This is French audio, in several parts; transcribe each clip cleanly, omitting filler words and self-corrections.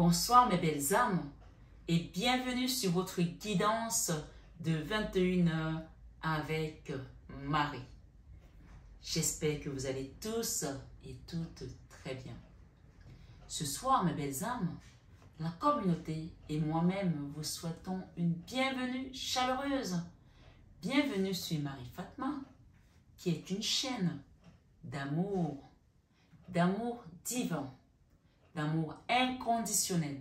Bonsoir mes belles âmes et bienvenue sur votre guidance de 21h avec Marie. J'espère que vous allez tous et toutes très bien. Ce soir mes belles âmes, la communauté et moi-même vous souhaitons une bienvenue chaleureuse. Bienvenue sur Marie Fatma, qui est une chaîne d'amour divin, d'amour inconditionnel,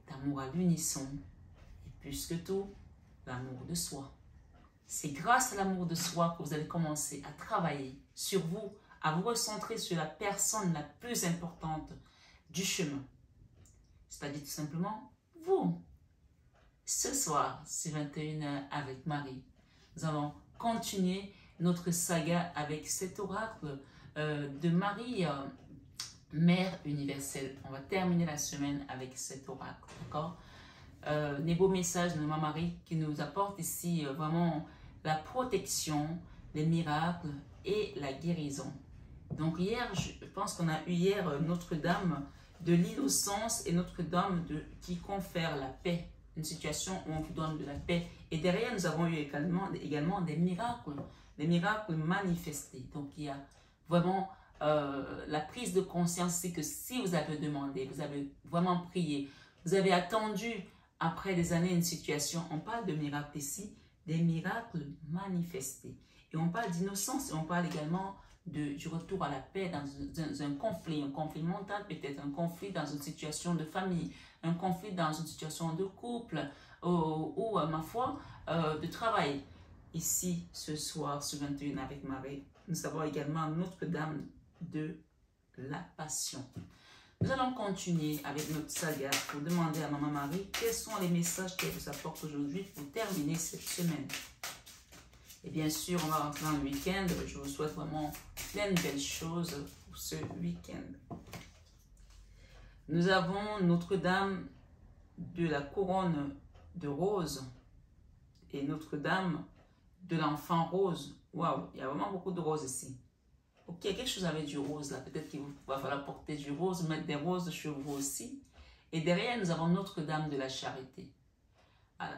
d'amour à l'unisson et plus que tout, l'amour de soi. C'est grâce à l'amour de soi que vous allez commencer à travailler sur vous, à vous recentrer sur la personne la plus importante du chemin. C'est-à-dire tout simplement vous. Ce soir, c'est 21h avec Marie. Nous allons continuer notre saga avec cet oracle de Marie, Mère universelle. On va terminer la semaine avec cet oracle, d'accord? Des beaux messages de Maman Marie qui nous apporte ici vraiment la protection, les miracles et la guérison. Donc hier, je pense qu'on a eu hier Notre-Dame de l'innocence et Notre-Dame qui confère la paix. Une situation où on vous donne de la paix. Et derrière, nous avons eu également des miracles manifestés. Donc il y a vraiment la prise de conscience, c'est que si vous avez demandé, vous avez vraiment prié, vous avez attendu après des années une situation, on parle de miracles ici, des miracles manifestés. Et on parle d'innocence et on parle également du retour à la paix dans un conflit mental peut-être, un conflit dans une situation de famille, un conflit dans une situation de couple ou ma foi, de travail. Ici, ce soir, sur 21 avec Marie, nous avons également Notre-Dame de la Passion. Nous allons continuer avec notre saga pour demander à Maman Marie quels sont les messages qu'elle vous apporte aujourd'hui pour terminer cette semaine. Et bien sûr, on va rentrer dans le week-end. Je vous souhaite vraiment plein de belles choses pour ce week-end. Nous avons Notre-Dame de la couronne de rose et Notre-Dame de l'enfant rose. Waouh, il y a vraiment beaucoup de roses ici. Ok, il y a quelque chose avec du rose là. Peut-être qu'il va falloir porter du rose, mettre des roses sur vous aussi. Et derrière, nous avons Notre-Dame de la Charité.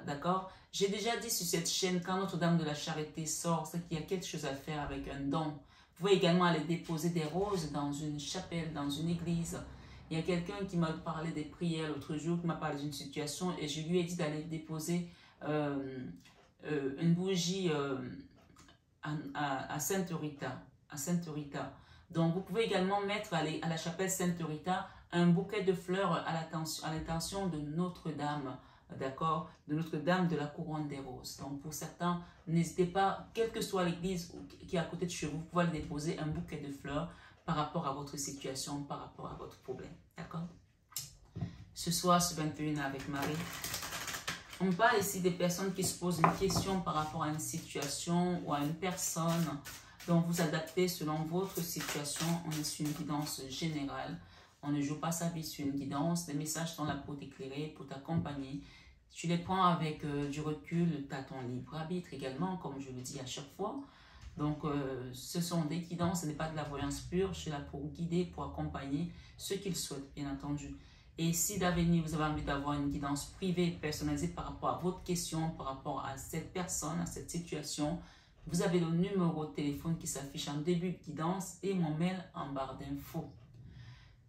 D'accord? J'ai déjà dit sur cette chaîne, quand Notre-Dame de la Charité sort, c'est qu'il y a quelque chose à faire avec un don. Vous pouvez également aller déposer des roses dans une chapelle, dans une église. Il y a quelqu'un qui m'a parlé des prières l'autre jour, qui m'a parlé d'une situation et je lui ai dit d'aller déposer une bougie à Sainte Rita. Donc, vous pouvez également mettre à la chapelle Sainte Rita un bouquet de fleurs à l'intention de Notre-Dame, d'accord, de Notre-Dame de la couronne des roses. Donc, pour certains, n'hésitez pas, quelle que soit l'église qui est à côté de chez vous, vous pouvez déposer un bouquet de fleurs par rapport à votre situation, par rapport à votre problème, d'accord? Ce soir, ce 21 avec Marie, on parle ici des personnes qui se posent une question par rapport à une situation ou à une personne. Donc, vous adaptez selon votre situation. On est sur une guidance générale. On ne joue pas sa vie sur une guidance. Les messages sont là pour t'éclairer, pour t'accompagner. Tu les prends avec du recul. Tu as ton libre arbitre également, comme je le dis à chaque fois. Donc, ce sont des guidances. Ce n'est pas de la voyance pure. Je suis là pour guider, pour accompagner ceux qu'ils souhaitent, bien entendu. Et si d'avenir, vous avez envie d'avoir une guidance privée, personnalisée par rapport à votre question, par rapport à cette personne, à cette situation, vous avez le numéro de téléphone qui s'affiche en début de guidance et mon mail en barre d'infos.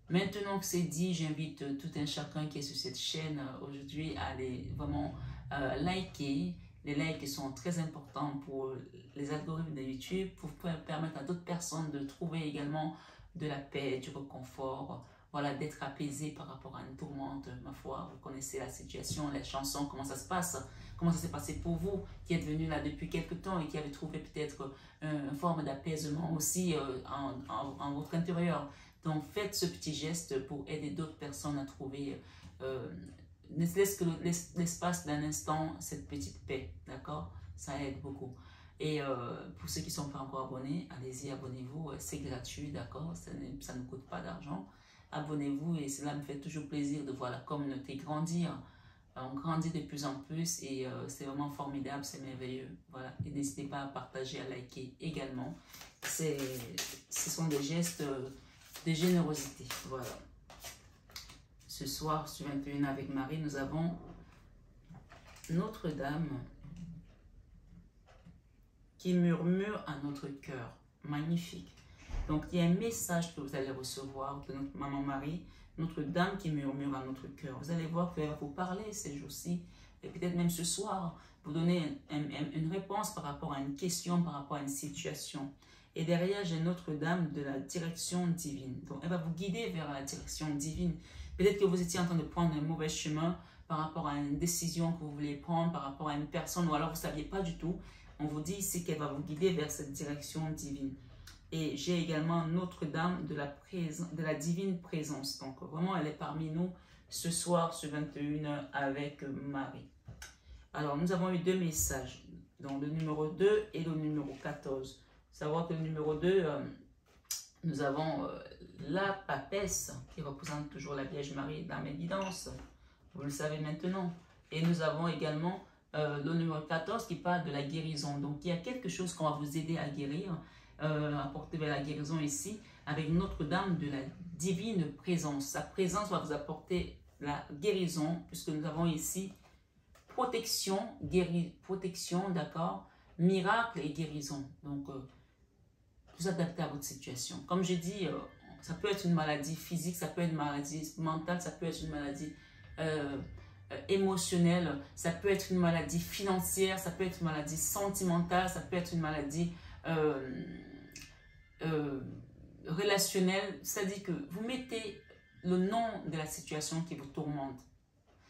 Maintenant que c'est dit, j'invite tout un chacun qui est sur cette chaîne aujourd'hui à aller vraiment liker. Les likes sont très importants pour les algorithmes de YouTube, pour permettre à d'autres personnes de trouver également de la paix, du réconfort, voilà, d'être apaisé par rapport à une tourmente, ma foi. Vous connaissez la situation, les chansons, comment ça se passe. Comment ça s'est passé pour vous, qui êtes venu là depuis quelques temps et qui avez trouvé peut-être une forme d'apaisement aussi en votre intérieur. Donc, faites ce petit geste pour aider d'autres personnes à trouver, ne serait-ce que l'espace d'un instant, cette petite paix, d'accord? Ça aide beaucoup. Et pour ceux qui ne sont pas encore abonnés, allez-y, abonnez-vous, c'est gratuit, d'accord? Ça ne coûte pas d'argent. Abonnez-vous et cela me fait toujours plaisir de voir la communauté grandir. On grandit de plus en plus et c'est vraiment formidable, c'est merveilleux. Voilà. Et n'hésitez pas à partager, à liker également. Ce sont des gestes de générosité. Voilà. Ce soir, sur 21 avec Marie, nous avons Notre-Dame qui murmure à notre cœur. Magnifique. Donc, il y a un message que vous allez recevoir de notre maman Marie, Notre-Dame qui murmure à notre cœur. Vous allez voir qu'elle va vous parler ces jours-ci, et peut-être même ce soir, vous donner une réponse par rapport à une question, par rapport à une situation. Et derrière, j'ai Notre-Dame de la direction divine. Donc, elle va vous guider vers la direction divine. Peut-être que vous étiez en train de prendre un mauvais chemin par rapport à une décision que vous voulez prendre, par rapport à une personne, ou alors vous ne saviez pas du tout. On vous dit ici qu'elle va vous guider vers cette direction divine. Et j'ai également Notre-Dame de la divine présence. Donc, vraiment, elle est parmi nous ce soir, ce 21h, avec Marie. Alors, nous avons eu deux messages, donc le numéro 2 et le numéro 14. Savoir que le numéro 2, nous avons la papesse qui représente toujours la Vierge Marie dans mes guidances. Vous le savez maintenant. Et nous avons également le numéro 14 qui parle de la guérison. Donc, il y a quelque chose qu'on va vous aider à guérir, apporter vers la guérison ici, avec Notre-Dame de la divine présence. Sa présence va vous apporter la guérison, puisque nous avons ici protection, protection, d'accord, miracle et guérison. Donc, vous adaptez à votre situation. Comme j'ai dit, ça peut être une maladie physique, ça peut être une maladie mentale, ça peut être une maladie émotionnelle, ça peut être une maladie financière, ça peut être une maladie sentimentale, ça peut être une maladie relationnelle. C'est-à-dire que vous mettez le nom de la situation qui vous tourmente.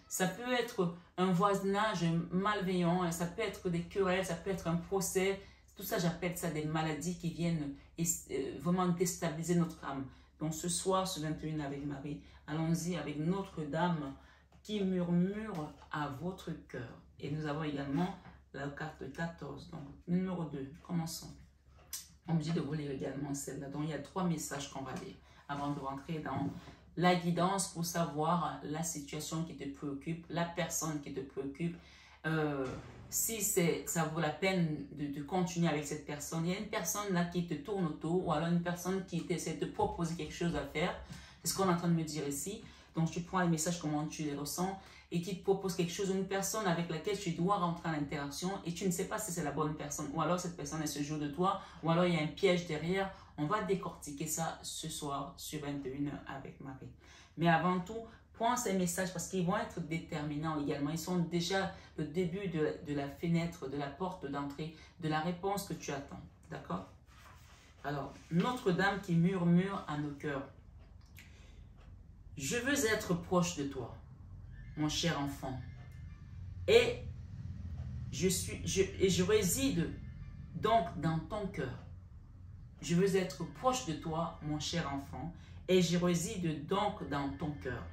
Ça peut être un voisinage malveillant, ça peut être des querelles, ça peut être un procès. Tout ça, j'appelle ça des maladies qui viennent vraiment déstabiliser notre âme. Donc ce soir, ce 21 avec Marie, allons-y avec Notre-Dame qui murmure à votre cœur. Et nous avons également la carte 14. Donc numéro 2, commençons. On me dit de vous lire également celle-là. Donc il y a 3 messages qu'on va lire avant de rentrer dans la guidance pour savoir la situation qui te préoccupe, la personne qui te préoccupe. Si ça vaut la peine de continuer avec cette personne. Il y a une personne là qui te tourne autour, ou alors une personne qui essaie de te proposer quelque chose à faire. C'est ce qu'on est en train de me dire ici. Donc tu prends les messages, comment tu les ressens, et qui te propose quelque chose, une personne avec laquelle tu dois rentrer en interaction et tu ne sais pas si c'est la bonne personne, ou alors cette personne elle se joue de toi, ou alors il y a un piège derrière. On va décortiquer ça ce soir sur 21h avec Marie. Mais avant tout, prends ces messages parce qu'ils vont être déterminants également. Ils sont déjà le début de la fenêtre, de la porte d'entrée, de la réponse que tu attends. D'accord? Alors, Notre-Dame qui murmure à nos cœurs. Je veux être proche de toi, mon cher enfant. Et je réside donc dans ton cœur. Je veux être proche de toi, mon cher enfant, et je réside donc dans ton cœur.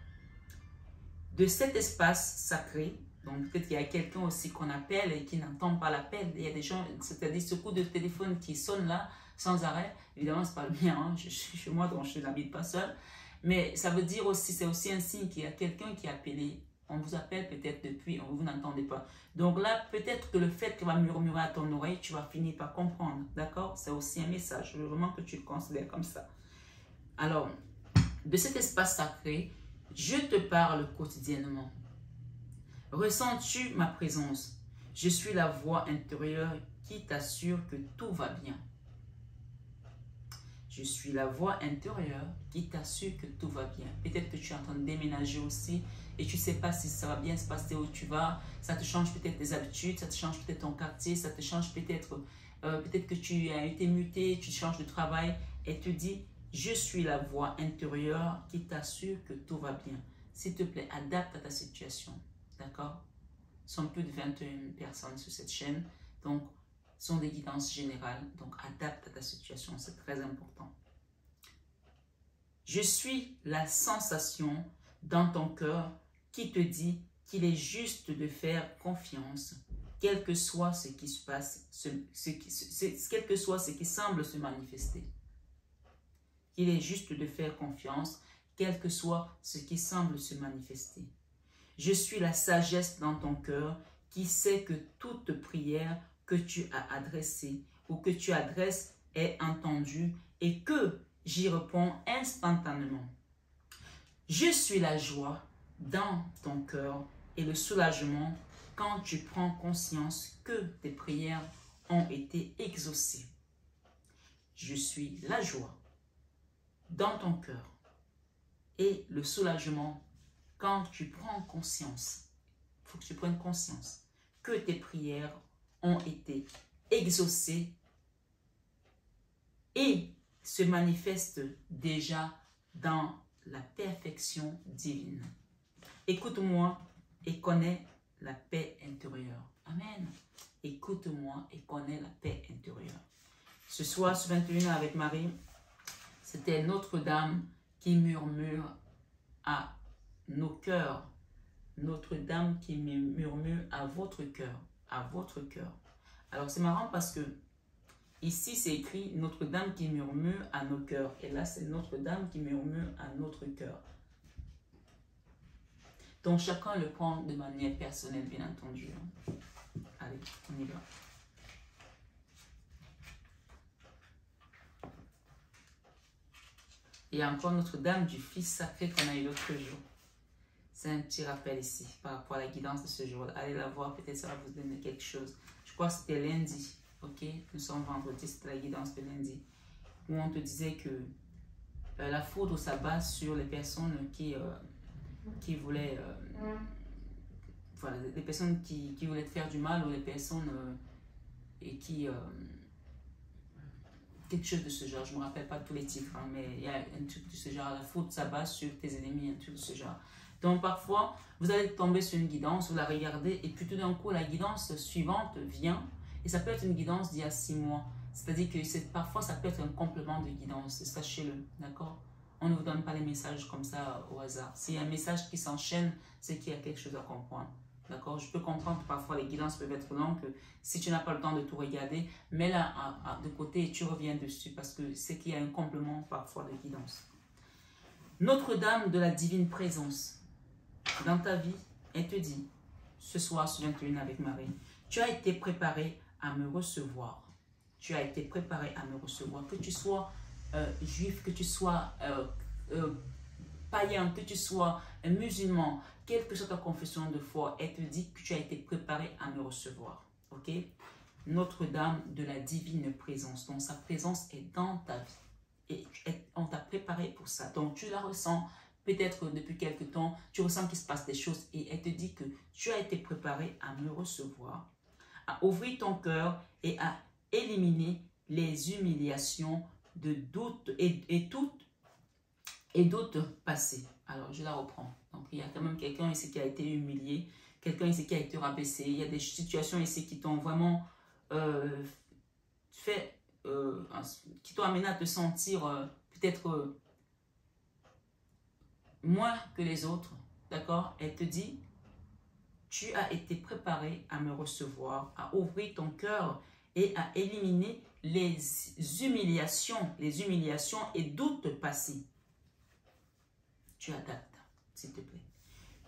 De cet espace sacré, donc peut-être qu'il y a quelqu'un aussi qu'on appelle et qui n'entend pas l'appel. Il y a des gens, c'est-à-dire ce coup de téléphone qui sonne là, sans arrêt. Évidemment, c'est pas le mien, hein. Je suis chez moi, donc je n'habite pas seul. Mais ça veut dire aussi, c'est aussi un signe qu'il y a quelqu'un qui a appelé. On vous appelle peut-être depuis, vous n'entendez pas. Donc là, peut-être que le fait qu'il va murmurer à ton oreille, tu vas finir par comprendre. D'accord? C'est aussi un message. Je veux vraiment que tu le considères comme ça. Alors, de cet espace sacré, je te parle quotidiennement. Ressens-tu ma présence? Je suis la voix intérieure qui t'assure que tout va bien. Je suis la voix intérieure qui t'assure que tout va bien. Peut-être que tu es en train de déménager aussi et tu ne sais pas si ça va bien se passer où tu vas. Ça te change peut-être tes habitudes, ça te change peut-être ton quartier, ça te change peut-être que tu as été muté, tu changes de travail et tu dis « Je suis la voix intérieure qui t'assure que tout va bien. » S'il te plaît, adapte à ta situation. D'accord? Nous sommes plus de 21 personnes sur cette chaîne. Donc, ce sont des guidances générales. Donc, adapte à ta situation. C'est très important. Je suis la sensation dans ton cœur qui te dit qu'il est juste de faire confiance, quel que soit ce qui se passe, quel que soit ce qui semble se manifester. Qu'il est juste de faire confiance, quel que soit ce qui semble se manifester. Je suis la sagesse dans ton cœur qui sait que toute prière que tu as adressée ou que tu adresses est entendue et que j'y réponds instantanément. Je suis la joie dans ton cœur et le soulagement quand tu prends conscience que tes prières ont été exaucées. Je suis la joie dans ton cœur et le soulagement quand tu prends conscience. Il faut que tu prennes conscience que tes prières ont été exaucées et se manifestent déjà dans la perfection divine. Écoute-moi et connais la paix intérieure. Amen. Écoute-moi et connais la paix intérieure. Ce soir, sur 21 avec Marie, c'était Notre-Dame qui murmure à nos cœurs. Notre-Dame qui murmure à votre cœur. À votre cœur. Alors, c'est marrant parce que ici, c'est écrit Notre-Dame qui murmure à nos cœurs. Et là, c'est Notre-Dame qui murmure à notre cœur. Donc, chacun le prend de manière personnelle, bien entendu. Allez, on y va. Il y a encore Notre-Dame du Fils sacré qu'on a eu l'autre jour. C'est un petit rappel ici par rapport à la guidance de ce jour. Allez la voir, peut-être ça va vous donner quelque chose. Je crois que c'était lundi, ok? Nous sommes vendredi, c'était la guidance de lundi. Où on te disait que la faute au sabbat sur les personnes qui voulaient... voilà, les personnes qui voulaient te faire du mal ou les personnes et qui... quelque chose de ce genre, je ne me rappelle pas tous les titres, hein, mais il y a un truc de ce genre, la faute s'abat sur tes ennemis, un truc de ce genre. Donc parfois, vous allez tomber sur une guidance, vous la regardez et puis tout d'un coup, la guidance suivante vient et ça peut être une guidance d'il y a 6 mois. C'est-à-dire que parfois, ça peut être un complément de guidance, sachez-le, d'accord? On ne vous donne pas les messages comme ça au hasard. S'il y a un message qui s'enchaîne, c'est qu'il y a quelque chose à comprendre. D'accord? Je peux comprendre que parfois les guidances peuvent être longues, que si tu n'as pas le temps de tout regarder, mets-la de côté et tu reviens dessus parce que c'est qu'il y a un complément parfois de guidance. Notre-Dame de la divine présence, dans ta vie, elle te dit, ce soir sur 21 avec Marie, tu as été préparé à me recevoir. Tu as été préparé à me recevoir. Que tu sois juif, que tu sois païen, que tu sois musulman, quelle que soit ta confession de foi, elle te dit que tu as été préparé à me recevoir. Ok? Notre-Dame de la divine présence. Donc, sa présence est dans ta vie. Et on t'a préparé pour ça. Donc, tu la ressens peut-être depuis quelque temps. Tu ressens qu'il se passe des choses. Et elle te dit que tu as été préparé à me recevoir, à ouvrir ton cœur et à éliminer les humiliations de doute et d'autres passés. Alors, je la reprends. Donc, il y a quand même quelqu'un ici qui a été humilié, quelqu'un ici qui a été rabaissé. Il y a des situations ici qui t'ont vraiment qui t'ont amené à te sentir peut-être moins que les autres. D'accord? Elle te dit, tu as été préparé à me recevoir, à ouvrir ton cœur et à éliminer les humiliations et doutes passés. Tu adaptes, s'il te plaît.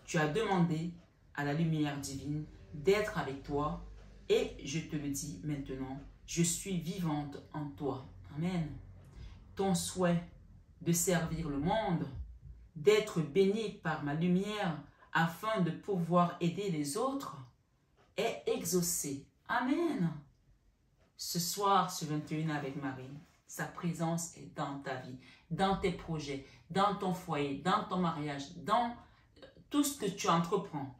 Tu as demandé à la lumière divine d'être avec toi et je te le dis maintenant, je suis vivante en toi. Amen. Ton souhait de servir le monde, d'être béni par ma lumière afin de pouvoir aider les autres est exaucé. Amen. Ce soir, ce 21 avec Marie, sa présence est dans ta vie, dans tes projets, dans ton foyer, dans ton mariage, dans tout ce que tu entreprends.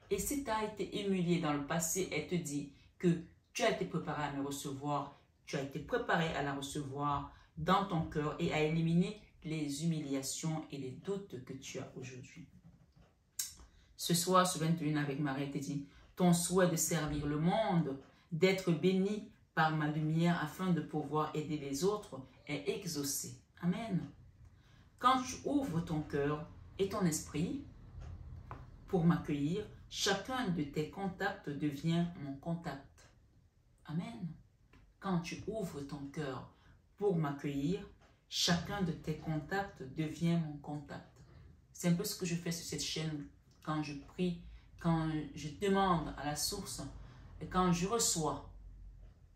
Et si tu as été humilié dans le passé, elle te dit que tu as été préparé à me recevoir, tu as été préparé à la recevoir dans ton cœur et à éliminer les humiliations et les doutes que tu as aujourd'hui. Ce soir, ce 21 avec Marie, elle te dit, ton souhait de servir le monde, d'être béni par ma lumière afin de pouvoir aider les autres est exaucé. Amen. Quand tu ouvres ton cœur et ton esprit pour m'accueillir, chacun de tes contacts devient mon contact. Amen. Quand tu ouvres ton cœur pour m'accueillir, chacun de tes contacts devient mon contact. C'est un peu ce que je fais sur cette chaîne quand je prie, quand je demande à la source et quand je reçois.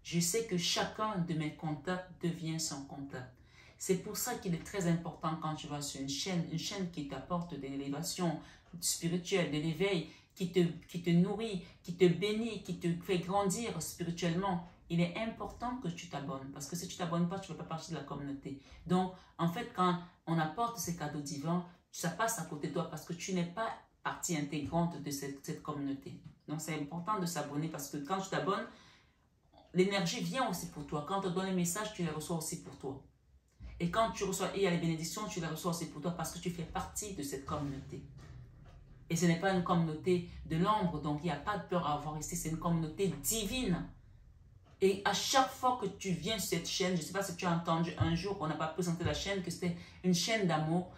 Je sais que chacun de mes contacts devient son contact. C'est pour ça qu'il est très important quand tu vas sur une chaîne qui t'apporte de l'élévation spirituelle, de l'éveil, qui te nourrit, qui te bénit, qui te fait grandir spirituellement. Il est important que tu t'abonnes, parce que si tu ne t'abonnes pas, tu ne fais pas partie de la communauté. Donc, en fait, quand on apporte ces cadeaux divins, ça passe à côté de toi parce que tu n'es pas partie intégrante de cette communauté. Donc, c'est important de s'abonner parce que quand tu t'abonnes, l'énergie vient aussi pour toi. Quand on te donne un message, tu les reçois aussi pour toi. Et quand tu reçois, et il y a les bénédictions, tu les reçois aussi pour toi parce que tu fais partie de cette communauté. Et ce n'est pas une communauté de l'ombre, donc il n'y a pas de peur à avoir ici, c'est une communauté divine. Et à chaque fois que tu viens sur cette chaîne, je ne sais pas si tu as entendu un jour qu'on n'a pas présenté la chaîne, que c'était une chaîne d'amour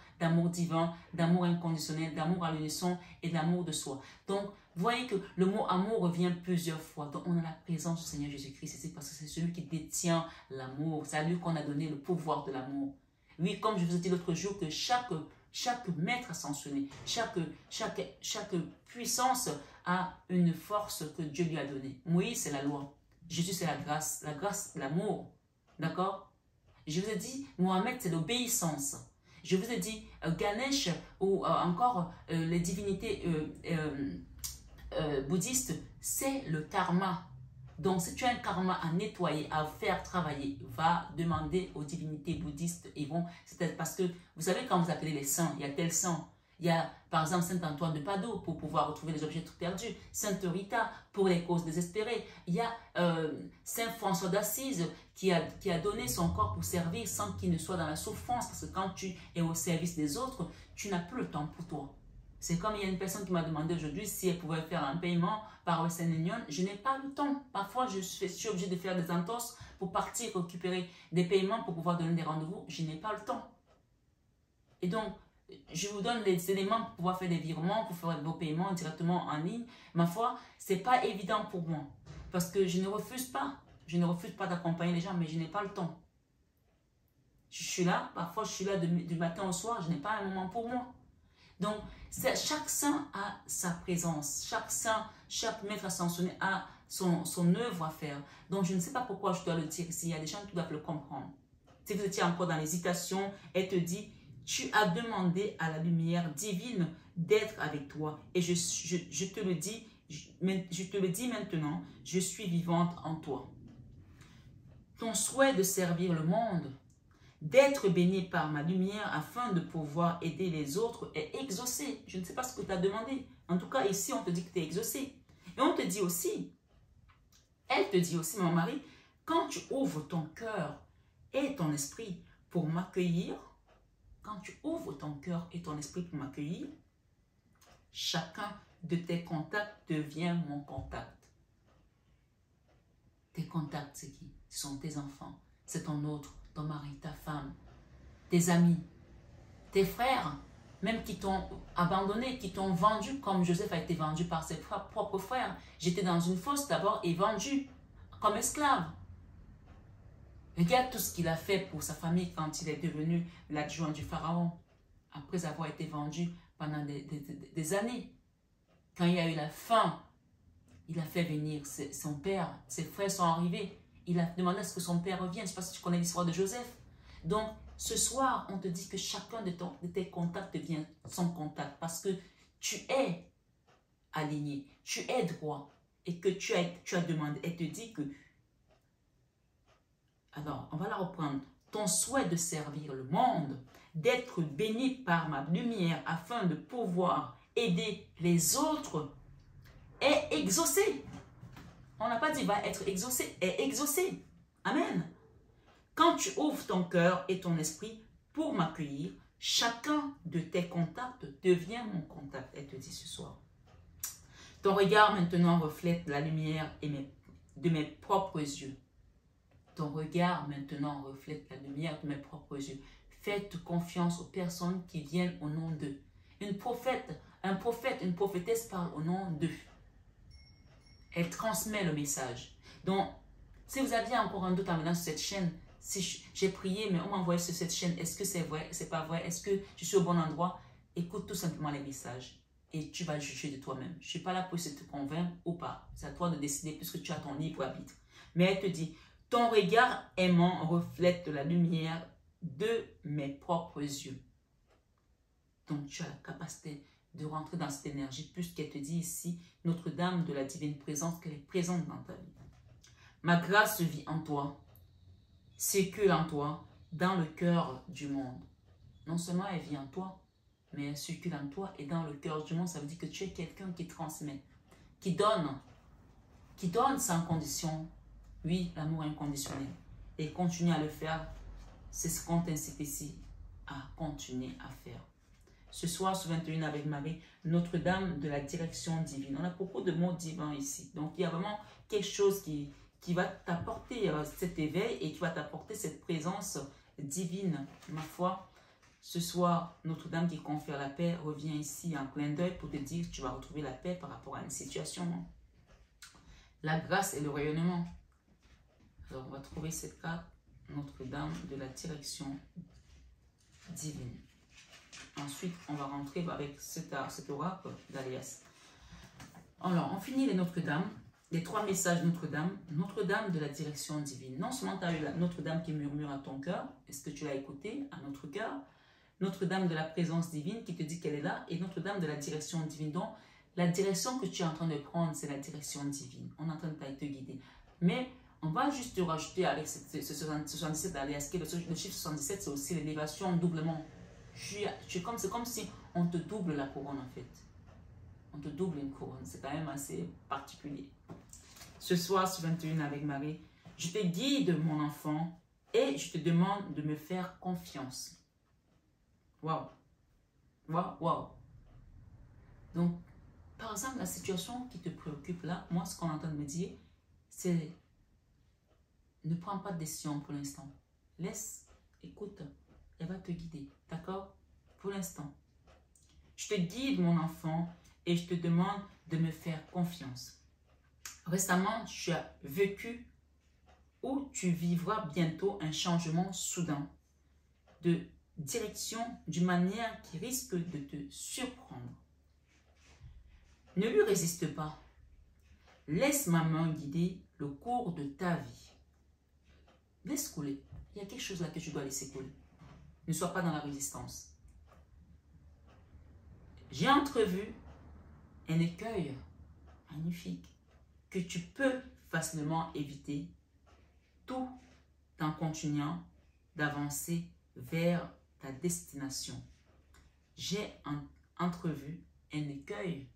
divin, d'amour inconditionnel, d'amour à l'unisson et d'amour de soi. Donc, vous voyez que le mot amour revient plusieurs fois. Donc, on a la présence du Seigneur Jésus-Christ ici parce que c'est celui qui détient l'amour. C'est à lui qu'on a donné le pouvoir de l'amour. Oui, comme je vous ai dit l'autre jour, que chaque maître ascensionné, chaque puissance a une force que Dieu lui a donnée. Moïse, c'est la loi. Jésus, c'est la grâce, l'amour. D'accord? Je vous ai dit, Mohamed, c'est l'obéissance. Je vous ai dit, Ganesh ou encore les divinités bouddhistes, c'est le karma. Donc, si tu as un karma à nettoyer, à faire travailler, va demander aux divinités bouddhistes. C'est parce que, vous savez, quand vous appelez les saints, il y a tel saint. Il y a, par exemple, Saint Antoine de Padoue pour pouvoir retrouver les objets perdus. Sainte Rita pour les causes désespérées. Il y a Saint François d'Assise qui a donné son corps pour servir sans qu'il ne soit dans la souffrance. Parce que quand tu es au service des autres, tu n'as plus le temps pour toi. C'est comme il y a une personne qui m'a demandé aujourd'hui si elle pouvait faire un paiement par Western Union. Je n'ai pas le temps. Parfois, je suis obligée de faire des entorses pour partir récupérer des paiements pour pouvoir donner des rendez-vous. Je n'ai pas le temps. Et donc, je vous donne les éléments pour pouvoir faire des virements, pour faire vos paiements directement en ligne. Ma foi, ce n'est pas évident pour moi. Parce que je ne refuse pas. Je ne refuse pas d'accompagner les gens, mais je n'ai pas le temps. Je suis là, parfois je suis là du matin au soir, je n'ai pas un moment pour moi. Donc, chaque saint a sa présence. Chaque saint, chaque maître ascensionné a son œuvre à faire. Donc, je ne sais pas pourquoi je dois le dire ici. Il y a des gens qui doivent le comprendre. Si vous étiez encore dans l'hésitation, elle te dit, tu as demandé à la lumière divine d'être avec toi. Et je te le dis maintenant, je suis vivante en toi. Ton souhait de servir le monde, d'être béni par ma lumière afin de pouvoir aider les autres est exaucé. Je ne sais pas ce que tu as demandé. En tout cas, ici, on te dit que tu es exaucé. Et on te dit aussi, elle te dit aussi, mon mari, quand tu ouvres ton cœur et ton esprit pour m'accueillir, quand tu ouvres ton cœur et ton esprit pour m'accueillir, chacun de tes contacts devient mon contact. Tes contacts, c'est qui? Ce sont tes enfants, c'est ton autre, ton mari, ta femme, tes amis, tes frères, même qui t'ont abandonné, qui t'ont vendu, comme Joseph a été vendu par ses propres frères. J'étais dans une fosse d'abord et vendu comme esclave. Regarde tout ce qu'il a fait pour sa famille quand il est devenu l'adjoint du pharaon, après avoir été vendu pendant des années. Quand il y a eu la faim, il a fait venir son père, ses frères sont arrivés. Il a demandé à ce que son père revienne. Je ne sais pas si tu connais l'histoire de Joseph. Donc, ce soir, on te dit que chacun de tes contacts devient son contact parce que tu es aligné, tu es droit et que tu as demandé. Elle te dit que, alors, on va la reprendre. Ton souhait de servir le monde, d'être béni par ma lumière afin de pouvoir aider les autres est exaucé. On n'a pas dit va être exaucé, est exaucé. Amen. Quand tu ouvres ton cœur et ton esprit pour m'accueillir, chacun de tes contacts devient mon contact. Elle te dit ce soir. Ton regard maintenant reflète la lumière de mes propres yeux. Ton regard maintenant reflète la lumière de mes propres yeux. Faites confiance aux personnes qui viennent au nom d'eux. Un prophète, une prophétesse parle au nom d'eux. Elle transmet le message. Donc, si vous aviez encore un doute en venant sur cette chaîne, si j'ai prié, mais on m'a envoyé sur cette chaîne, est-ce que c'est vrai, c'est pas vrai, est-ce que je suis au bon endroit? Écoute tout simplement les messages et tu vas juger de toi-même. Je ne suis pas là pour essayer de te convaincre ou pas. C'est à toi de décider puisque tu as ton libre arbitre. Mais elle te dit, ton regard aimant reflète la lumière de mes propres yeux. Donc, tu as la capacité de rentrer dans cette énergie, puisqu'elle te dit ici, Notre-Dame de la divine présence, qu'elle est présente dans ta vie. Ma grâce vit en toi, circule en toi, dans le cœur du monde. Non seulement elle vit en toi, mais elle circule en toi et dans le cœur du monde. Ça veut dire que tu es quelqu'un qui transmet, qui donne sans condition. Oui, l'amour inconditionnel. Et continue à le faire. C'est ce qu'on t'incite ici à continuer à faire. Ce soir, sur 21 avec Marie, Notre-Dame de la direction divine. On a beaucoup de mots divins ici. Donc, il y a vraiment quelque chose qui va t'apporter cet éveil et qui va t'apporter cette présence divine. Ma foi, ce soir, Notre-Dame qui confère la paix revient ici en clin d'œil pour te dire que tu vas retrouver la paix par rapport à une situation. La grâce et le rayonnement. Alors, on va trouver cette carte, Notre-Dame de la direction divine. Ensuite, on va rentrer avec cet oracle d'Alias. Alors, on finit les Notre-Dame, les 3 messages Notre-Dame. Notre-Dame de la direction divine. Non seulement tu as eu la Notre-Dame qui murmure à ton cœur, est-ce que tu l'as écouté à notre cœur? Notre-Dame de la présence divine qui te dit qu'elle est là, et Notre-Dame de la direction divine. Donc, la direction que tu es en train de prendre, c'est la direction divine. On est en train de te guider. Mais on va juste te rajouter avec ce 77 Alias, le chiffre 77, c'est aussi l'élévation doublement. C'est comme si on te double la couronne en fait. On te double une couronne. C'est quand même assez particulier. Ce soir, sur 21 avec Marie, je te guide mon enfant et je te demande de me faire confiance. Waouh. Waouh, waouh. Donc, par exemple, la situation qui te préoccupe là, moi, ce qu'on entend me dire, c'est ne prends pas de décision pour l'instant. Laisse, écoute, elle va te guider. D'accord? Pour l'instant. Je te guide, mon enfant, et je te demande de me faire confiance. Récemment, tu as vécu ou tu vivras bientôt un changement soudain de direction d'une manière qui risque de te surprendre. Ne lui résiste pas. Laisse ma main guider le cours de ta vie. Laisse couler. Il y a quelque chose là que tu dois laisser couler. Ne sois pas dans la résistance. J'ai entrevu un écueil magnifique que tu peux facilement éviter tout en continuant d'avancer vers ta destination. J'ai entrevu un écueil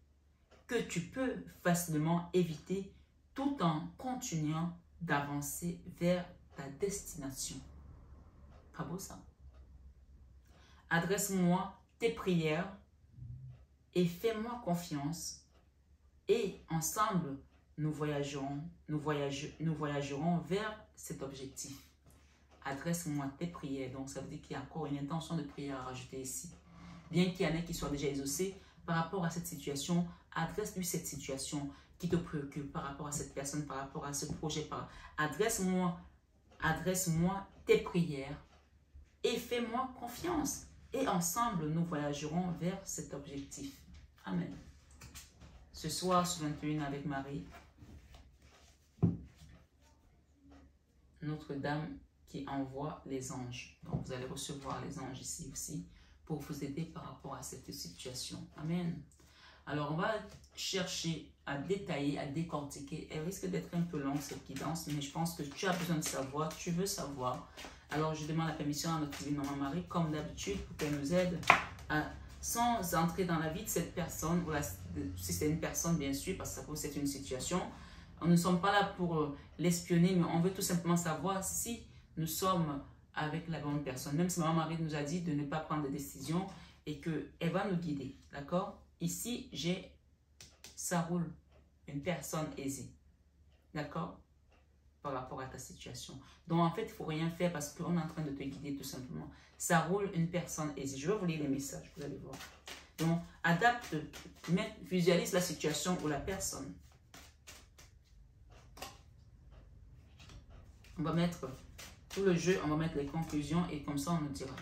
que tu peux facilement éviter tout en continuant d'avancer vers ta destination. Pas beau ça? Adresse-moi tes prières et fais-moi confiance et ensemble nous voyagerons vers cet objectif. Adresse-moi tes prières. Donc ça veut dire qu'il y a encore une intention de prière à rajouter ici. Bien qu'il y en ait qui soient déjà exaucés par rapport à cette situation, adresse-lui cette situation qui te préoccupe par rapport à cette personne, par rapport à ce projet. Adresse-moi tes prières et fais-moi confiance. Et ensemble, nous voyagerons vers cet objectif. Amen. Ce soir, sur 21 avec Marie, Notre-Dame qui envoie les anges. Donc, vous allez recevoir les anges ici aussi pour vous aider par rapport à cette situation. Amen. Alors, on va chercher à détailler, à décortiquer. Elle risque d'être un peu longue, cette guidance, mais je pense que tu as besoin de savoir, tu veux savoir. Alors, je demande la permission à notre divine Maman Marie, comme d'habitude, pour qu'elle nous aide à, sans entrer dans la vie de cette personne, ou si c'est une personne, bien sûr, parce que c'est une situation. Nous ne sommes pas là pour l'espionner, mais on veut tout simplement savoir si nous sommes avec la bonne personne. Même si Maman Marie nous a dit de ne pas prendre de décision et qu'elle va nous guider. D'accord? Ici, ça roule, une personne aisée. D'accord? Par rapport à ta situation. Donc, en fait, il ne faut rien faire parce qu'on est en train de te guider tout simplement. Ça roule, une personne aisée. Je vais vous lire les messages, vous allez voir. Donc, adapte, visualise la situation ou la personne. On va mettre tout le jeu, on va mettre les conclusions et comme ça, on nous dira.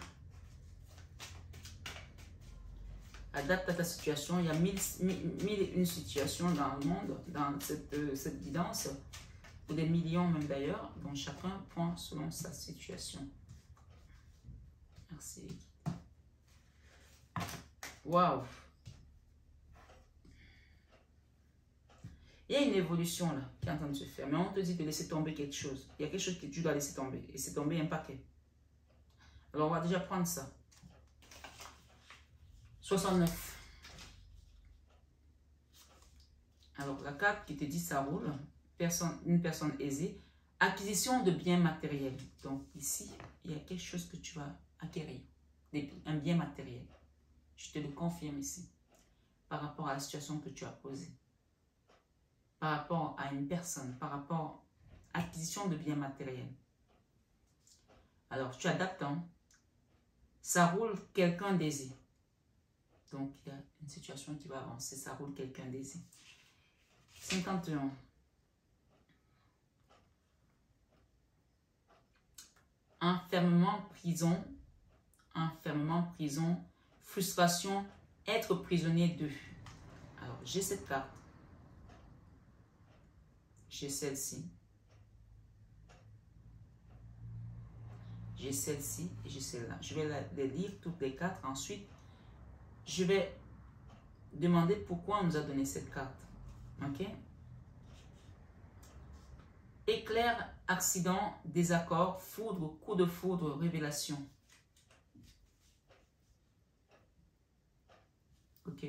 Adapte à ta situation. Il y a mille et une situations dans le monde, dans cette guidance, ou des millions même d'ailleurs, dont chacun prend selon sa situation. Merci. Waouh. Il y a une évolution là qui est en train de se faire. Mais on te dit de laisser tomber quelque chose. Il y a quelque chose que tu dois laisser tomber. Et c'est tomber un paquet. Alors on va déjà prendre ça. 69. Alors la carte qui te dit ça roule. Une personne aisée. Acquisition de biens matériels. Donc ici, il y a quelque chose que tu vas acquérir. Un bien matériel. Je te le confirme ici. Par rapport à la situation que tu as posée. Par rapport à une personne. Par rapport à l'acquisition de biens matériels. Alors tu adaptes. Hein? Ça roule quelqu'un d'aisé. Donc il y a une situation qui va avancer. Ça roule quelqu'un d'aisé. 51. Enfermement, prison. Enfermement, prison. Frustration, être prisonnier d'eux. Alors, j'ai cette carte. J'ai celle-ci. J'ai celle-ci et j'ai celle-là. Je vais les lire toutes les quatre. Ensuite, je vais demander pourquoi on nous a donné cette carte. Ok? Éclair, accident, désaccord, foudre, coup de foudre, révélation. Ok.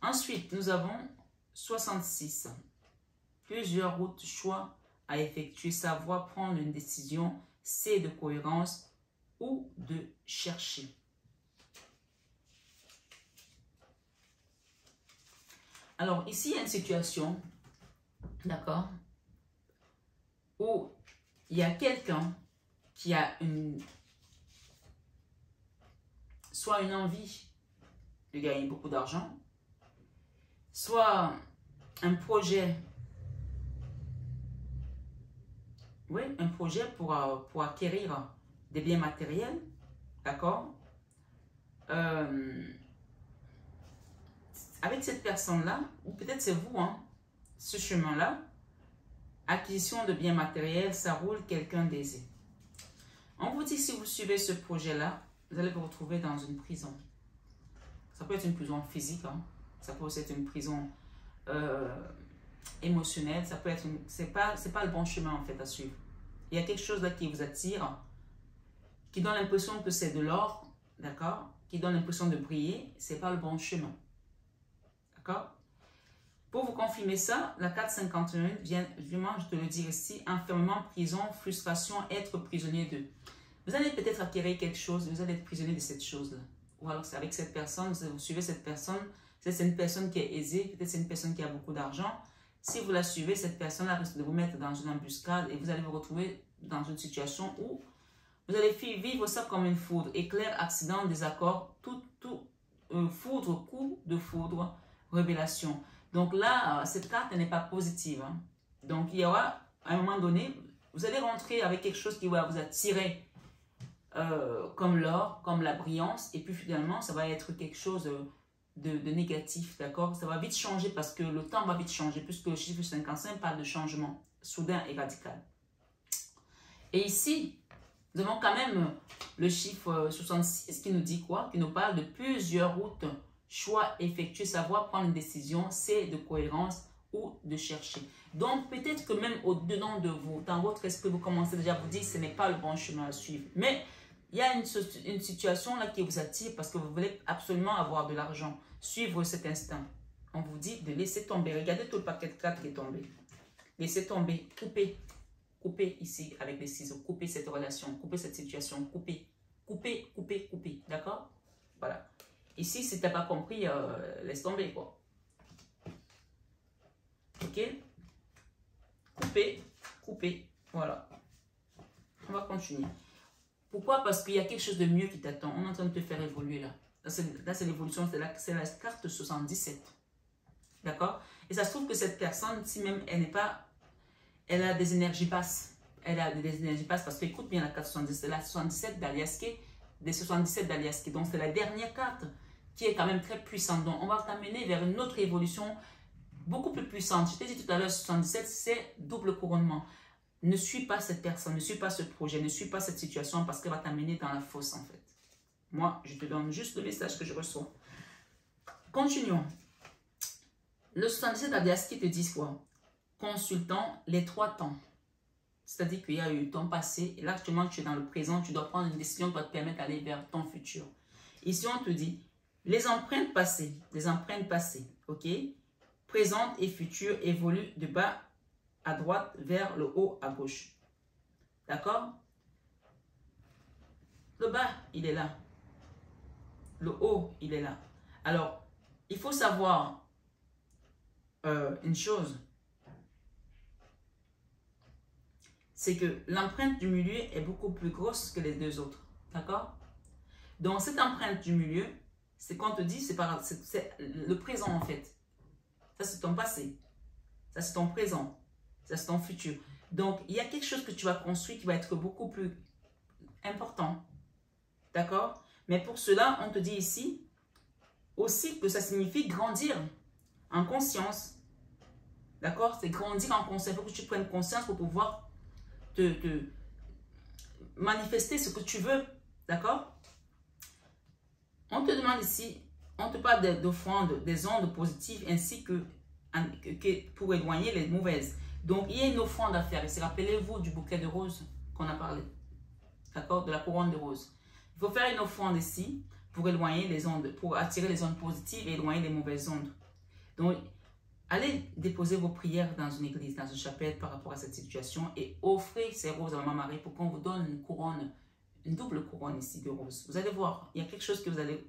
Ensuite, nous avons 66. Plusieurs routes, choix à effectuer, savoir prendre une décision, c'est de cohérence ou de chercher. Alors, ici, il y a une situation, d'accord, où il y a quelqu'un qui a soit une envie de gagner beaucoup d'argent, soit un projet, oui, un projet pour acquérir des biens matériels, d'accord. Avec cette personne-là, ou peut-être c'est vous, hein, ce chemin-là, acquisition de biens matériels, ça roule quelqu'un d'aisé. On vous dit que si vous suivez ce projet-là, vous allez vous retrouver dans une prison. Ça peut être une prison physique, hein. Ça peut aussi être une prison émotionnelle. Ça peut être c'est pas le bon chemin en fait à suivre. Il y a quelque chose là qui vous attire, qui donne l'impression que c'est de l'or, d'accord, qui donne l'impression de briller. C'est pas le bon chemin, d'accord. Pour vous confirmer ça, la carte 51 vient vraiment, je te le dis ici, enfermement, prison, frustration, être prisonnier d'eux. Vous allez peut-être acquérir quelque chose, vous allez être prisonnier de cette chose-là. Ou alors c'est avec cette personne, vous suivez cette personne, c'est une personne qui est aisée, peut-être c'est une personne qui a beaucoup d'argent. Si vous la suivez, cette personne-là risque de vous mettre dans une embuscade et vous allez vous retrouver dans une situation où vous allez vivre ça comme une foudre, éclair, accident, désaccord, foudre, coup de foudre, révélation. Donc là, cette carte n'est pas positive. Hein. Donc il y aura, à un moment donné, vous allez rentrer avec quelque chose qui va vous attirer comme l'or, comme la brillance. Et puis finalement, ça va être quelque chose de négatif, d'accord? Ça va vite changer parce que le temps va vite changer, puisque le chiffre 55 parle de changement soudain et radical. Et ici, nous avons quand même le chiffre 66 qui nous dit quoi? Qui nous parle de plusieurs routes, choix effectués, savoir prendre une décision, c'est de cohérence ou de chercher. Donc peut-être que même au-dedans de vous, dans votre esprit, vous commencez déjà à vous dire que ce n'est pas le bon chemin à suivre. Mais il y a une situation là qui vous attire parce que vous voulez absolument avoir de l'argent, suivre cet instinct. On vous dit de laisser tomber. Regardez tout le paquet de cartes qui est tombé. Laissez tomber, couper. Coupez ici avec les ciseaux. Coupez cette relation, coupez cette situation. Coupez, coupez, coupez, coupez. D'accord? Voilà. Ici, si tu n'as pas compris, laisse tomber quoi. Ok? Coupez, coupez. Voilà. On va continuer. Pourquoi? Parce qu'il y a quelque chose de mieux qui t'attend. On est en train de te faire évoluer là. Là, c'est l'évolution, c'est la carte 77. D'accord? Et ça se trouve que cette personne, si même elle n'est pas, elle a des énergies basses. Elle a des énergies basses parce que, écoute bien la carte 77, c'est la 77 d'Aliaske, des 77 d'Aliaske. Donc, c'est la dernière carte qui est quand même très puissante. Donc, on va t'amener vers une autre évolution beaucoup plus puissante. Je t'ai dit tout à l'heure, 77, c'est double couronnement. Ne suis pas cette personne, ne suis pas ce projet, ne suis pas cette situation parce qu'elle va t'amener dans la fosse en fait. Moi, je te donne juste le message que je reçois. Continuons. Le 77 Abdias qui te dit quoi? Consultant les 3 temps. C'est-à-dire qu'il y a eu ton passé. Et là, actuellement, tu es dans le présent. Tu dois prendre une décision qui va te permettre d'aller vers ton futur. Ici, on te dit les empreintes passées. Ok? Présentes et futures évoluent de bas à droite vers le haut à gauche. D'accord? Le bas, il est là. Le haut, il est là. Alors, il faut savoir une chose. C'est que l'empreinte du milieu est beaucoup plus grosse que les 2 autres. D'accord? Donc, cette empreinte du milieu, c'est qu'on te dit, c'est le présent en fait. Ça, c'est ton passé. Ça, c'est ton présent. Ça, c'est ton futur. Donc, il y a quelque chose que tu vas construire qui va être beaucoup plus important. D'accord? Mais pour cela, on te dit ici aussi que ça signifie grandir en conscience. D'accord? C'est grandir en conscience. Il faut que tu prennes conscience pour pouvoir te manifester ce que tu veux. D'accord? On te demande ici, on te parle d'offrandes, des ondes positives ainsi que pour éloigner les mauvaises. Donc, il y a une offrande à faire. Rappelez-vous du bouquet de roses qu'on a parlé. D'accord? De la couronne de roses. Il faut faire une offrande ici pour éloigner les ondes, pour attirer les ondes positives et éloigner les mauvaises ondes. Donc, allez déposer vos prières dans une église, dans une chapelle par rapport à cette situation et offrez ces roses à Maman Marie pour qu'on vous donne une couronne, une double couronne ici de roses. Vous allez voir, il y a quelque chose que vous allez...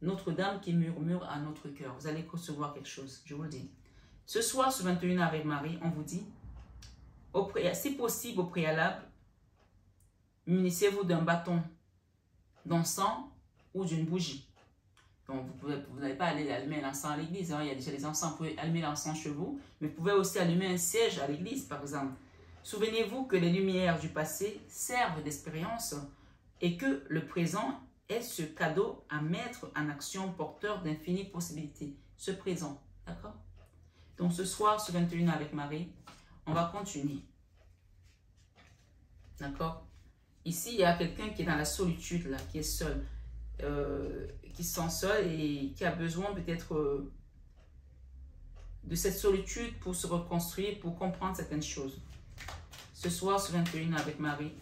Notre-Dame qui murmure à notre cœur. Vous allez recevoir quelque chose, je vous le dis. Ce soir, ce 21 avec Marie, on vous dit, si possible au préalable, munissez-vous d'un bâton d'encens ou d'une bougie. Donc, vous n'allez pas aller allumer l'encens à l'église. Hein. Il y a déjà les encens, vous pouvez allumer l'encens chez vous. Mais vous pouvez aussi allumer un siège à l'église, par exemple. Souvenez-vous que les lumières du passé servent d'expérience et que le présent est ce cadeau à mettre en action porteur d'infinies possibilités. Ce présent, d'accord? Donc, ce soir, ce 21 avec Marie, on va continuer. D'accord? Ici, il y a quelqu'un qui est dans la solitude, là, qui est seul. Qui se sent seul et qui a besoin peut-être de cette solitude pour se reconstruire, pour comprendre certaines choses. Ce soir, ce 21 avec Marie.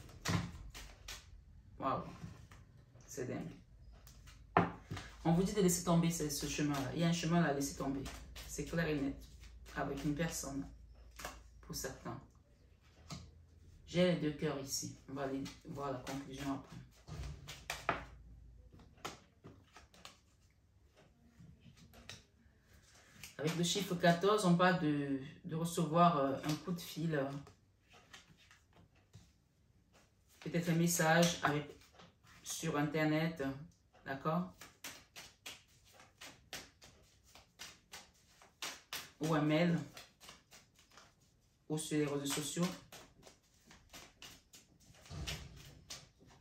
Waouh, c'est dingue. On vous dit de laisser tomber ce chemin-là. Il y a un chemin là à laisser tomber. C'est clair et net. Avec une personne, pour certains. J'ai les 2 cœurs ici. On va aller voir la conclusion après. Avec le chiffre 14, on parle de recevoir un coup de fil. Peut-être un message sur Internet. D'accord? Ou un mail. Ou sur les réseaux sociaux.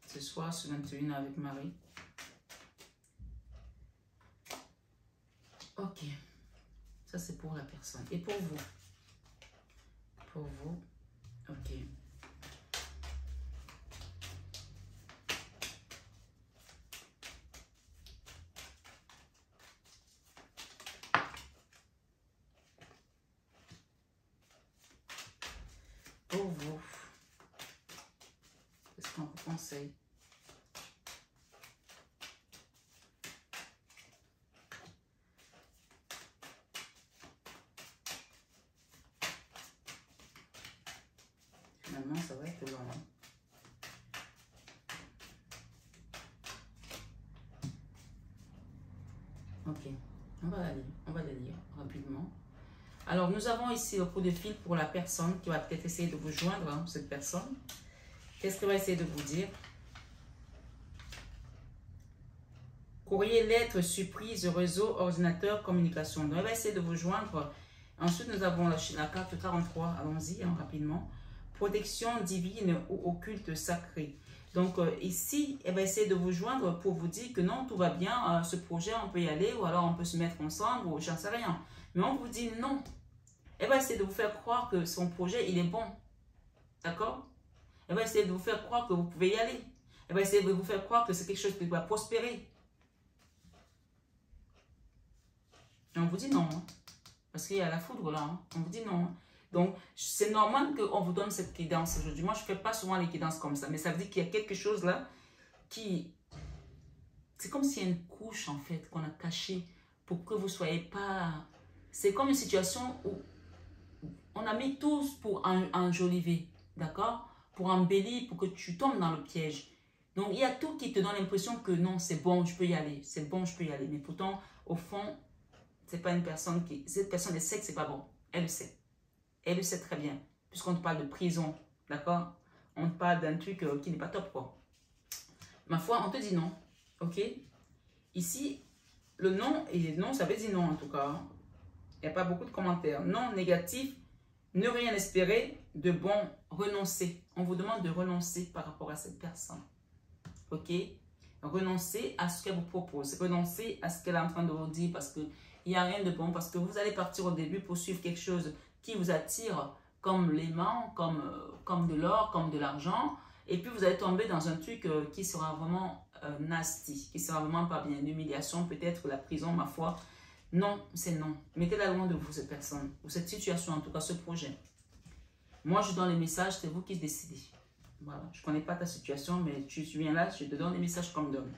Ce soir, ce 21 avec Marie. Ok. Ça, c'est pour la personne. Et pour vous? Pour vous, ok. Pour vous, qu'est-ce qu'on vous conseille? Finalement, ça va être long. Ok, on va la lire rapidement. Alors, nous avons ici le coup de fil pour la personne qui va peut-être essayer de vous joindre, hein, cette personne. Qu'est-ce qu'elle va essayer de vous dire? Courrier, lettre, surprise, réseau, ordinateur, communication. Donc, elle va essayer de vous joindre. Ensuite, nous avons la carte 43. Allons-y hein, rapidement. Protection divine ou occulte sacrée. Donc, ici, elle va essayer de vous joindre pour vous dire que non, tout va bien, ce projet, on peut y aller, ou alors on peut se mettre ensemble, ou j'en sais rien. Mais on vous dit non. Elle va essayer de vous faire croire que son projet, il est bon. D'accord? Elle va essayer de vous faire croire que vous pouvez y aller. Elle va essayer de vous faire croire que c'est quelque chose qui va prospérer. Et on vous dit non. Hein. Parce qu'il y a la foudre là. Hein. On vous dit non. Hein. Donc, c'est normal qu'on vous donne cette guidance aujourd'hui. Moi, je ne fais pas souvent les guidances comme ça. Mais ça veut dire qu'il y a quelque chose là qui... C'est comme s'il y a une couche en fait qu'on a cachée pour que vous ne soyez pas... C'est comme une situation où on a mis tous pour enjoliver. D'accord? Pour embellir, pour que tu tombes dans le piège. Donc, il y a tout qui te donne l'impression que non, c'est bon, je peux y aller. C'est bon, je peux y aller. Mais pourtant, au fond, c'est pas une personne qui... Cette personne, elle sait que c'est pas bon. Elle le sait. Elle le sait très bien. Puisqu'on te parle de prison. D'accord? On te parle d'un truc qui n'est pas top, quoi. Ma foi, on te dit non. Ok? Ici, le non, et non, ça veut dire non en tout cas. Il n'y a pas beaucoup de commentaires. Non, négatif. Ne rien espérer. De bon, renoncer. On vous demande de renoncer par rapport à cette personne. Ok? Renoncer à ce qu'elle vous propose. Renoncer à ce qu'elle est en train de vous dire parce qu'il n'y a rien de bon. Parce que vous allez partir au début pour suivre quelque chose qui vous attire comme l'aimant, comme de l'or, comme de l'argent. Et puis vous allez tomber dans un truc qui sera vraiment nasty, qui sera vraiment pas bien. L'humiliation, peut-être la prison, ma foi. Non, c'est non. Mettez-la loin de vous, cette personne, ou cette situation, en tout cas ce projet. Moi, je donne les messages, c'est vous qui décidez. Voilà. Je ne connais pas ta situation, mais tu viens là, je te donne les messages comme donne.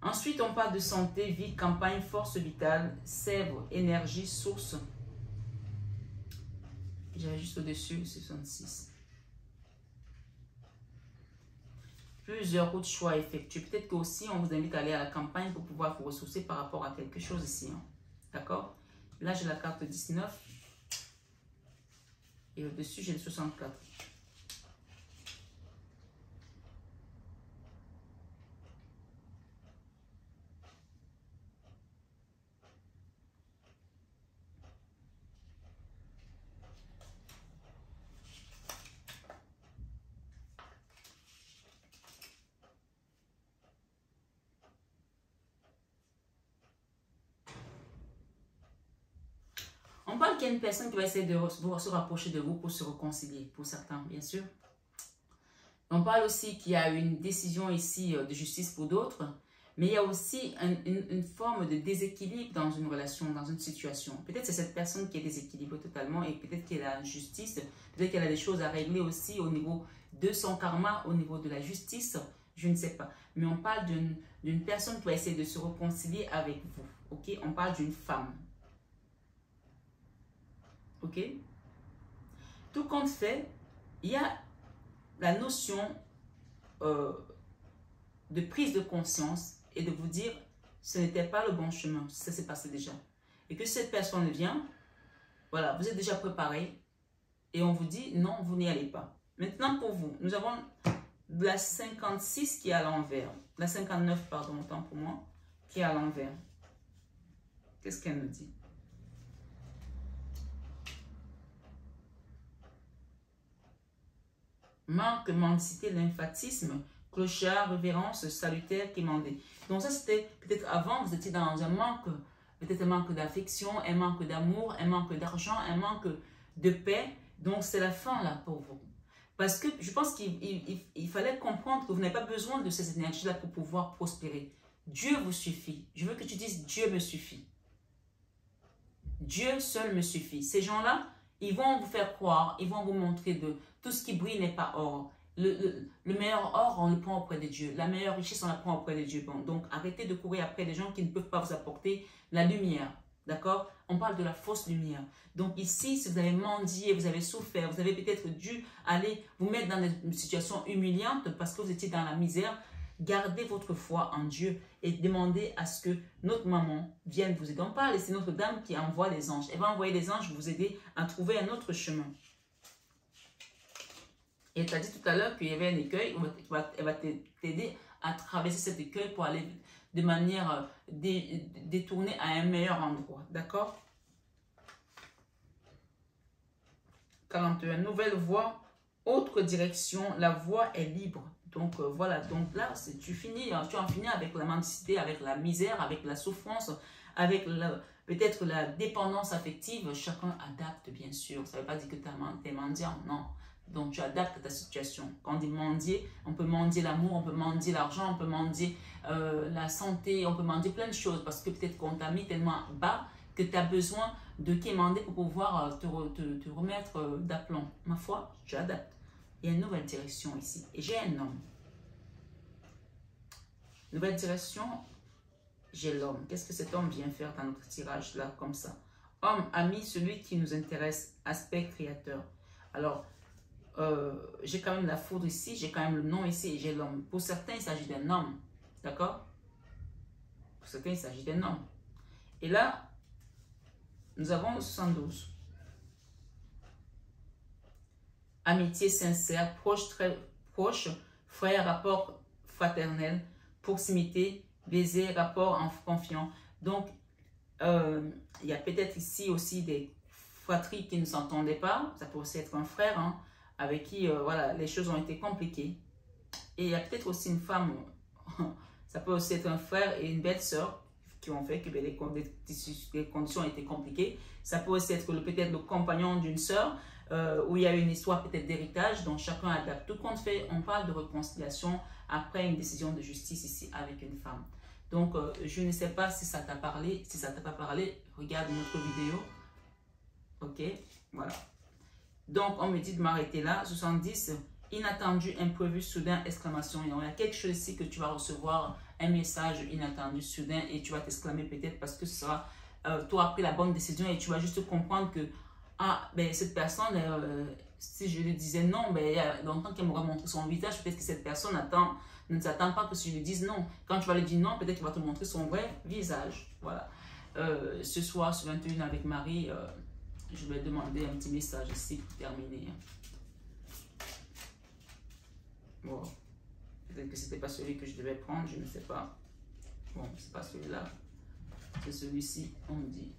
Ensuite, on parle de santé, vie, campagne, force vitale, sève, énergie, source. J'avais juste au-dessus, 66. Plusieurs routes choix effectués. Peut-être qu'aussi, on vous invite à aller à la campagne pour pouvoir vous ressourcer par rapport à quelque chose ici. Hein. D'accord? Là, j'ai la carte 19. Et au-dessus, j'ai le 64. On parle qu'il y a une personne qui va essayer de se rapprocher de vous pour se réconcilier, pour certains, bien sûr. On parle aussi qu'il y a une décision ici de justice pour d'autres, mais il y a aussi une forme de déséquilibre dans une relation, dans une situation. Peut-être c'est cette personne qui est déséquilibrée totalement et peut-être qu'elle a une justice, peut-être qu'elle a des choses à régler aussi au niveau de son karma, au niveau de la justice, je ne sais pas. Mais on parle d'une personne qui va essayer de se réconcilier avec vous, ok? On parle d'une femme. Ok? Tout compte fait, il y a la notion de prise de conscience et de vous dire ce n'était pas le bon chemin, ça s'est passé déjà. Et que cette personne vient, voilà, vous êtes déjà préparé et on vous dit non, vous n'y allez pas. Maintenant pour vous, nous avons la 56 qui est à l'envers, la 59, pardon, autant pour moi, qui est à l'envers. Qu'est-ce qu'elle nous dit? Manque, mendicité, lymphatisme, clochard, révérence, salutaire, quémandé. Donc ça c'était peut-être avant, vous étiez dans un manque, peut-être un manque d'affection, un manque d'amour, un manque d'argent, un manque de paix. Donc c'est la fin là pour vous. Parce que je pense qu'il fallait comprendre que vous n'avez pas besoin de ces énergies-là pour pouvoir prospérer. Dieu vous suffit. Je veux que tu dises Dieu me suffit. Dieu seul me suffit. Ces gens-là, ils vont vous faire croire, ils vont vous montrer de tout ce qui brille n'est pas or. Le meilleur or, on le prend auprès de Dieu. La meilleure richesse, on la prend auprès de Dieu. Bon, donc, arrêtez de courir après des gens qui ne peuvent pas vous apporter la lumière. D'accord? On parle de la fausse lumière. Donc ici, si vous avez mendié, vous avez souffert, vous avez peut-être dû aller vous mettre dans une situation humiliante parce que vous étiez dans la misère, gardez votre foi en Dieu et demandez à ce que notre maman vienne vous aider. On parle et c'est notre dame qui envoie les anges. Elle va envoyer les anges vous aider à trouver un autre chemin. Et elle t'a dit tout à l'heure qu'il y avait un écueil, elle va t'aider à traverser cet écueil pour aller de manière détournée à un meilleur endroit. D'accord? 41. Nouvelle voie, autre direction, la voie est libre. Donc voilà, donc là, tu en finis avec la mendicité, avec la misère, avec la souffrance, avec peut-être la dépendance affective. Chacun adapte, bien sûr. Ça ne veut pas dire que tu es mendiant, non. Donc, tu adaptes à ta situation. Quand on dit mendier, on peut mendier l'amour, on peut mendier l'argent, on peut mendier la santé, on peut mendier plein de choses parce que peut-être qu'on t'a mis tellement bas que tu as besoin de quémander pour pouvoir te remettre d'aplomb. Ma foi, tu adaptes. Il y a une nouvelle direction ici. Et j'ai un homme. Nouvelle direction, j'ai l'homme. Qu'est-ce que cet homme vient faire dans notre tirage là, comme ça? Homme, ami, celui qui nous intéresse, aspect créateur. Alors, j'ai quand même la foudre ici, j'ai quand même le nom ici et j'ai l'homme. Pour certains, il s'agit d'un homme. D'accord? Pour certains, il s'agit d'un homme. Et là, nous avons le 72. Amitié sincère, proche, très proche, frère, rapport fraternel, proximité, baiser, rapport en confiant. Donc, il y a peut-être ici aussi des fratries qui ne s'entendaient pas. Ça peut aussi être un frère hein, avec qui voilà, les choses ont été compliquées. Et il y a peut-être aussi une femme, ça peut aussi être un frère et une belle-sœur qui ont fait que les conditions ont été compliquées. Ça peut aussi être peut-être le compagnon d'une sœur où il y a une histoire peut-être d'héritage, donc chacun adapte. Tout compte fait, on parle de réconciliation après une décision de justice ici avec une femme. Donc, je ne sais pas si ça t'a parlé. Si ça t'a pas parlé, regarde notre vidéo. Ok, voilà. Donc, on me dit de m'arrêter là. 70, inattendu, imprévu, soudain, exclamation. Il y a quelque chose ici que tu vas recevoir, un message inattendu, soudain, et tu vas t'exclamer peut-être parce que ce sera, toi, après la bonne décision et tu vas juste comprendre que, ah, ben, cette personne, si je lui disais non, ben, il y a longtemps qu'elle m'aurait montré son visage, peut-être que cette personne ne s'attend pas que si je lui dise non. Quand tu vas lui dire non, peut-être qu'il va te montrer son vrai visage. Voilà. Ce soir, sur 21 avec Marie, je vais demander un petit message ici pour terminer. Bon, peut-être que c'était pas celui que je devais prendre, je ne sais pas. Bon, c'est pas celui-là. C'est celui-ci, on me dit.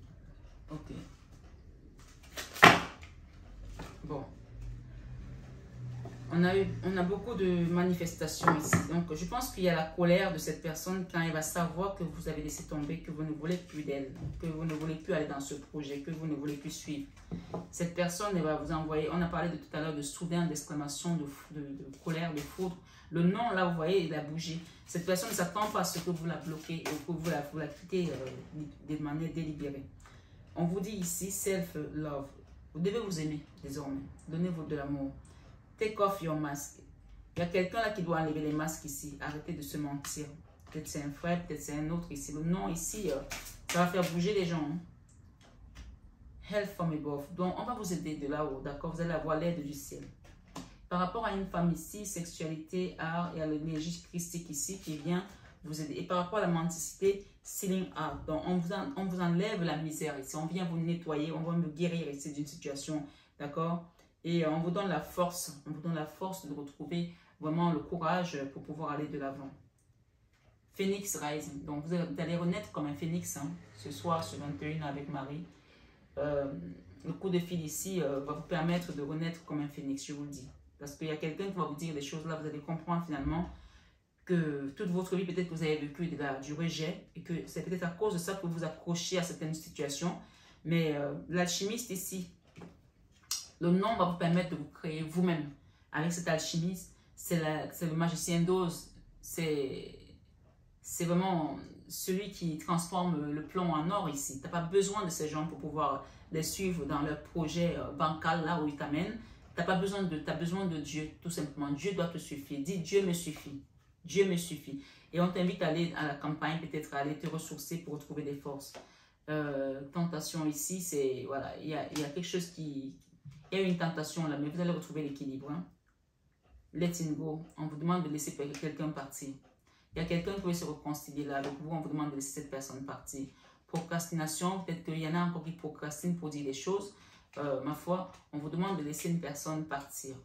Ok. Bon. On a beaucoup de manifestations ici. Donc, je pense qu'il y a la colère de cette personne quand elle va savoir que vous avez laissé tomber, que vous ne voulez plus d'elle, que vous ne voulez plus aller dans ce projet, que vous ne voulez plus suivre. Cette personne, elle va vous envoyer, on a parlé de tout à l'heure de soudain, d'exclamation, de colère, de foudre. Le nom, là, vous voyez, il a bougé. Cette personne ne s'attend pas à ce que vous la bloquez ou que vous la quittez de manière délibérée. On vous dit ici, self-love. Vous devez vous aimer désormais. Donnez-vous de l'amour. Take off your mask. Il y a quelqu'un là qui doit enlever les masques ici. Arrêtez de se mentir. Peut-être c'est un frère, peut-être c'est un autre ici. Le nom ici, ça va faire bouger les gens. Hein. Help from above. Donc, on va vous aider de là-haut, d'accord? Vous allez avoir l'aide du ciel. Par rapport à une femme ici, sexualité, art, il y a l'énergie christique ici qui vient vous aider. Et par rapport à la mendicité, sealing art. Donc, on vous enlève la misère ici. On vient vous nettoyer, on va vous guérir ici d'une situation, d'accord? Et on vous donne la force, de retrouver vraiment le courage pour pouvoir aller de l'avant. Phoenix Rising. Donc, vous allez renaître comme un phénix hein, ce soir, ce 21 avec Marie. Le coup de fil ici va vous permettre de renaître comme un phénix, je vous le dis. Parce qu'il y a quelqu'un qui va vous dire des choses là, vous allez comprendre finalement que toute votre vie, peut-être que vous avez vécu du rejet et que c'est peut-être à cause de ça que vous vous accrochez à certaines situations. Mais l'alchimiste ici, le nom va vous permettre de vous créer vous-même. Avec cet alchimiste, c'est le magicien d'Oz. C'est vraiment celui qui transforme le plomb en or ici. Tu n'as pas besoin de ces gens pour pouvoir les suivre dans leur projet bancal, là où ils t'amènent. Tu n'as pas besoin tu as besoin de Dieu, tout simplement. Dieu doit te suffire. Dis, Dieu me suffit. Dieu me suffit. Et on t'invite à aller à la campagne, peut-être à aller te ressourcer pour retrouver des forces. Tentation ici, c'est, voilà, il y a quelque chose qui... Il y a une tentation là, mais vous allez retrouver l'équilibre. Hein. Letting go. On vous demande de laisser quelqu'un partir. Il y a quelqu'un qui veut se réconcilier là avec vous. On vous demande de laisser cette personne partir. Procrastination. Peut-être qu'il y en a encore qui procrastinent pour dire des choses. Ma foi, on vous demande de laisser une personne partir.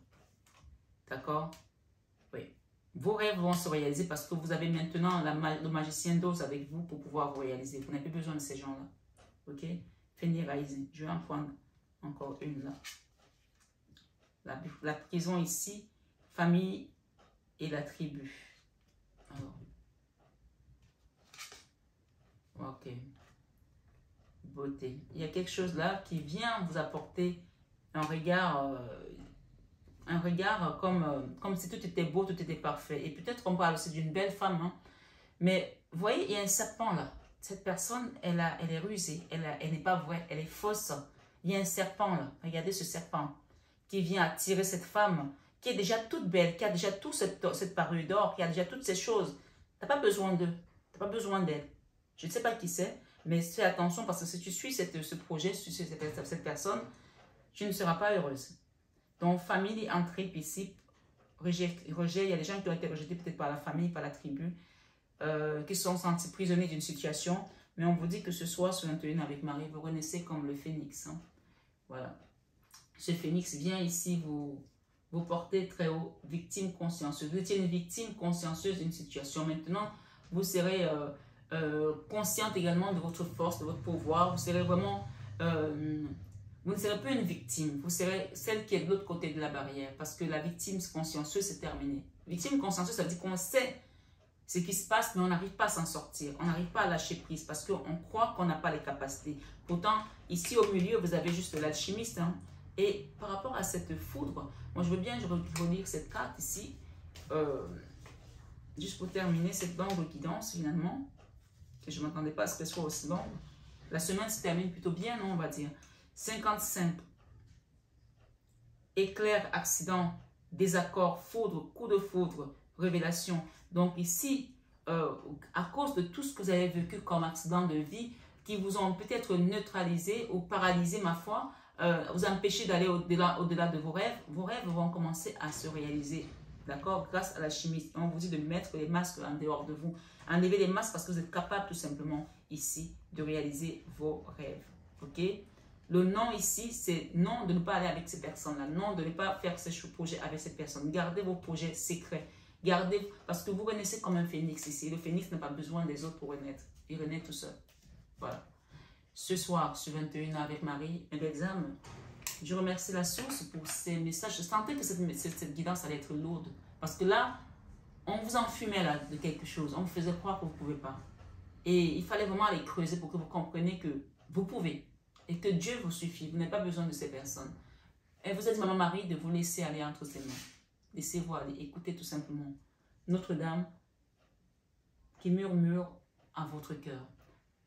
D'accord? Oui. Vos rêves vont se réaliser parce que vous avez maintenant le magicien d'Oz avec vous pour pouvoir vous réaliser. Vous n'avez plus besoin de ces gens-là. Ok? Phoenix Rising. Je vais en prendre encore une là. La prison ici, famille et la tribu. Alors. Ok. Beauté. Il y a quelque chose là qui vient vous apporter un regard un regard comme si tout était beau, tout était parfait. Et peut-être qu'on parle aussi d'une belle femme, hein. Mais vous voyez, il y a un serpent là. Cette personne, elle est rusée, elle n'est pas vraie, elle est fausse. Il y a un serpent là. Regardez ce serpent qui vient attirer cette femme qui est déjà toute belle, qui a déjà toute cette parure d'or, qui a déjà toutes ces choses. Tu n'as pas besoin d'eux, tu n'as pas besoin d'elle. Je ne sais pas qui c'est, mais fais attention parce que si tu suis ce projet, si tu suis cette personne, tu ne seras pas heureuse. Donc, famille en tripe ici, rejet, il y a des gens qui ont été rejetés peut-être par la famille, par la tribu, qui se sont sentis prisonniers d'une situation, mais on vous dit que ce soir, sur 21 avec Marie, vous renaissez comme le phénix. Hein. Voilà. Ce phénix vient ici vous porter très haut, victime consciencieuse. Vous étiez une victime consciencieuse d'une situation. Maintenant, vous serez consciente également de votre force, de votre pouvoir. Vous serez vraiment... vous ne serez plus une victime. Vous serez celle qui est de l'autre côté de la barrière. Parce que la victime consciencieuse, c'est terminé. Victime consciencieuse, ça veut dire qu'on sait ce qui se passe, mais on n'arrive pas à s'en sortir. On n'arrive pas à lâcher prise parce qu'on croit qu'on n'a pas les capacités. Pourtant, ici au milieu, vous avez juste l'alchimiste. Hein. Et par rapport à cette foudre, moi je veux bien relire cette carte ici. Juste pour terminer, cette longue guidance finalement, que je ne m'attendais pas à ce qu'elle soit aussi longue. La semaine se termine plutôt bien, non, on va dire. 55. Éclair, accident, désaccord, foudre, coup de foudre, révélation. Donc ici, à cause de tout ce que vous avez vécu comme accident de vie, qui vous ont peut-être neutralisé ou paralysé, ma foi, vous empêcher d'aller au-delà de vos rêves vont commencer à se réaliser, d'accord, grâce à la chimie. On vous dit de mettre les masques en dehors de vous. Enlevez les masques parce que vous êtes capable tout simplement ici de réaliser vos rêves, ok? Le non ici, c'est non de ne pas aller avec ces personnes-là, non de ne pas faire ces projets avec cette personne. Gardez vos projets secrets. Gardez, parce que vous renaissez comme un phénix ici. Le phénix n'a pas besoin des autres pour renaître. Il renaît tout seul. Voilà. Ce soir, sur 21 avec Marie, mes belles âmes, je remercie la source pour ces messages. Je sentais que cette guidance allait être lourde. Parce que là, on vous enfumait là de quelque chose. On vous faisait croire que vous ne pouvez pas. Et il fallait vraiment aller creuser pour que vous compreniez que vous pouvez. Et que Dieu vous suffit. Vous n'avez pas besoin de ces personnes. Et vous êtes Maman Marie de vous laisser aller entre ses mains. Laissez-vous aller. Écoutez tout simplement Notre-Dame qui murmure à votre cœur.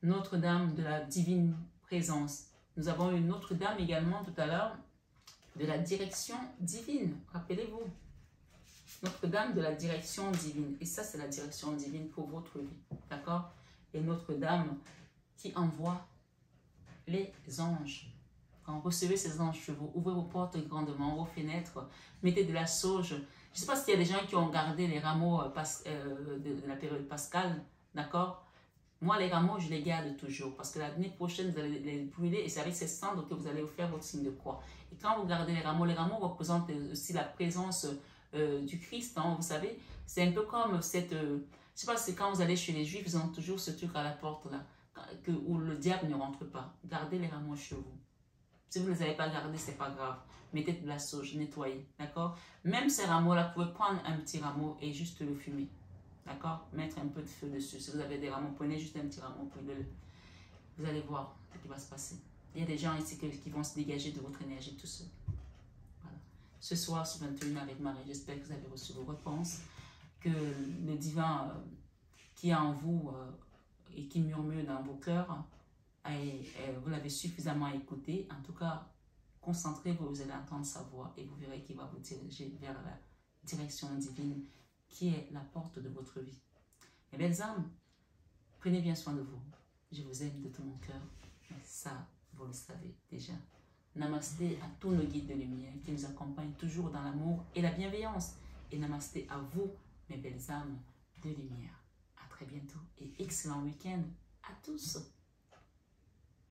Notre-Dame de la divine présence. Nous avons eu Notre-Dame également tout à l'heure de la direction divine. Rappelez-vous. Notre-Dame de la direction divine. Et ça, c'est la direction divine pour votre vie. D'accord? Et Notre-Dame qui envoie les anges. Quand vous recevez ces anges chez vous, ouvrez vos portes grandement, vos fenêtres, mettez de la sauge. Je ne sais pas s'il y a des gens qui ont gardé les rameaux de la période pascale. D'accord? Moi, les rameaux, je les garde toujours parce que l'année prochaine, vous allez les brûler et c'est avec ces cendres que vous allez vous faire votre signe de croix. Et quand vous gardez les rameaux représentent aussi la présence du Christ. Hein, vous savez, c'est un peu comme cette... je ne sais pas, c'est quand vous allez chez les Juifs, ils ont toujours ce truc à la porte là, où le diable ne rentre pas. Gardez les rameaux chez vous. Si vous ne les avez pas gardés, ce n'est pas grave. Mettez de la sauge, nettoyez. D'accord? Même ces rameaux-là, vous pouvez prendre un petit rameau et juste le fumer. D'accord? Mettre un peu de feu dessus. Si vous avez des rameaux, prenez juste un petit rameau, brûlez-le. Vous allez voir ce qui va se passer. Il y a des gens ici qui vont se dégager de votre énergie tout seul. Voilà. Ce soir, sur 21 avec Marie, j'espère que vous avez reçu vos réponses. Que le divin qui est en vous et qui murmure dans vos cœurs, vous l'avez suffisamment écouté. En tout cas, concentrez-vous, vous allez entendre sa voix et vous verrez qu'il va vous diriger vers la direction divine qui est la porte de votre vie. Mes belles âmes, prenez bien soin de vous. Je vous aime de tout mon cœur. Mais ça, vous le savez déjà. Namasté à tous nos guides de lumière qui nous accompagnent toujours dans l'amour et la bienveillance. Et namasté à vous, mes belles âmes de lumière. À très bientôt et excellent week-end à tous.